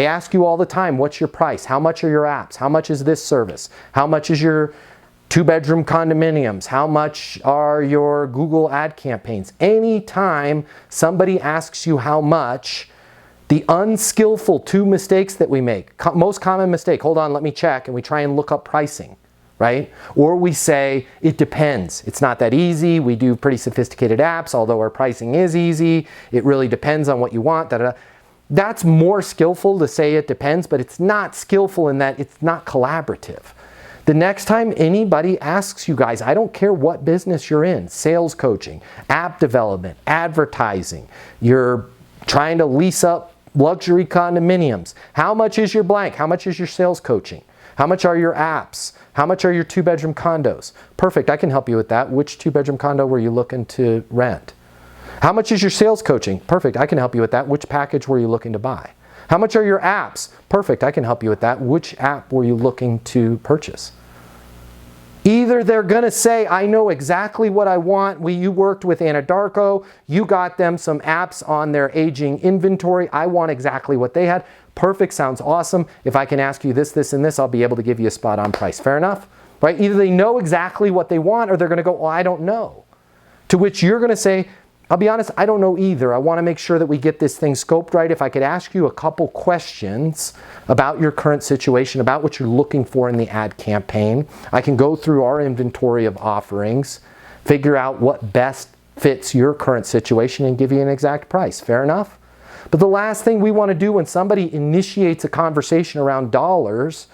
They ask you all the time, what's your price? How much are your apps? How much is this service? How much is your 2-bedroom condominiums? How much are your Google ad campaigns? Anytime somebody asks you how much, the unskillful 2 mistakes that we make, most common mistake, hold on, let me check, and we try and look up pricing, right? Or we say, it depends. It's not that easy. We do pretty sophisticated apps, although our pricing is easy. It really depends on what you want. That's more skillful to say it depends, but it's not skillful in that it's not collaborative. The next time anybody asks you guys, I don't care what business you're in, sales coaching, app development, advertising, you're trying to lease up luxury condominiums, how much is your blank? How much is your sales coaching? How much are your apps? How much are your 2-bedroom condos? Perfect, I can help you with that. Which 2-bedroom condo were you looking to rent? How much is your sales coaching? Perfect, I can help you with that. Which package were you looking to buy? How much are your apps? Perfect, I can help you with that. Which app were you looking to purchase? Either they're going to say, I know exactly what I want. You worked with Anadarko. You got them some apps on their aging inventory. I want exactly what they had. Perfect, sounds awesome. If I can ask you this, this, and this, I'll be able to give you a spot on price. Fair enough? Right? Either they know exactly what they want or they're going to go, well, I don't know. To which you're going to say, I'll be honest, I don't know either. I want to make sure that we get this thing scoped right. If I could ask you a couple questions about your current situation, about what you're looking for in the ad campaign, I can go through our inventory of offerings, figure out what best fits your current situation and give you an exact price. Fair enough? But the last thing we want to do when somebody initiates a conversation around dollars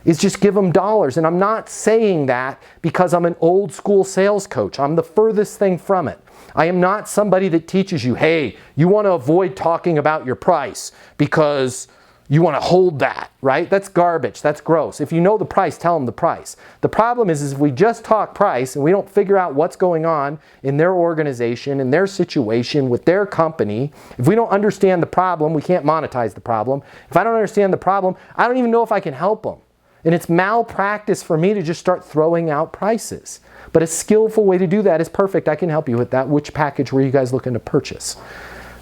is just give them dollars. And I'm not saying that because I'm an old school sales coach. I'm the furthest thing from it. I am not somebody that teaches you, hey, you want to avoid talking about your price because you want to hold that, right? That's garbage. That's gross. If you know the price, tell them the price. The problem is if we just talk price and we don't figure out what's going on in their organization, in their situation, with their company, if we don't understand the problem, we can't monetize the problem. If I don't understand the problem, I don't even know if I can help them. And it's malpractice for me to just start throwing out prices. But a skillful way to do that is perfect. I can help you with that. Which package were you guys looking to purchase?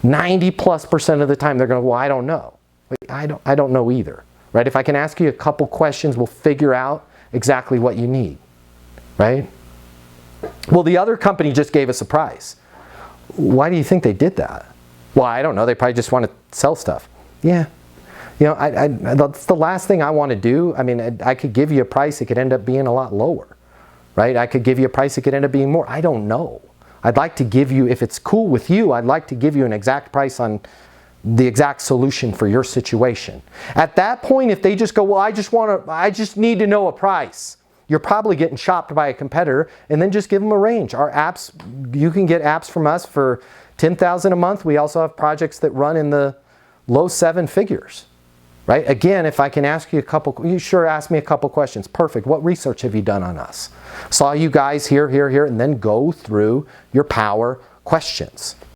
90+% of the time they're going to go, well, I don't know. I don't know either. Right? If I can ask you a couple questions, we'll figure out exactly what you need. Right? Well, the other company just gave us a price. Why do you think they did that? Well, I don't know. They probably just want to sell stuff. Yeah. You know, that's the last thing I want to do. I mean, I could give you a price. It could end up being a lot lower. Right? I could give you a price. It could end up being more. I don't know. I'd like to give you, if it's cool with you, I'd like to give you an exact price on the exact solution for your situation. At that point, if they just go, well, I just need to know a price, you're probably getting shopped by a competitor, and then just give them a range. Our apps, you can get apps from us for $10,000 a month. We also have projects that run in the low 7 figures. Right? Again, if I can ask you you sure ask me a couple questions. Perfect. What research have you done on us? Saw you guys here, and then go through your power questions.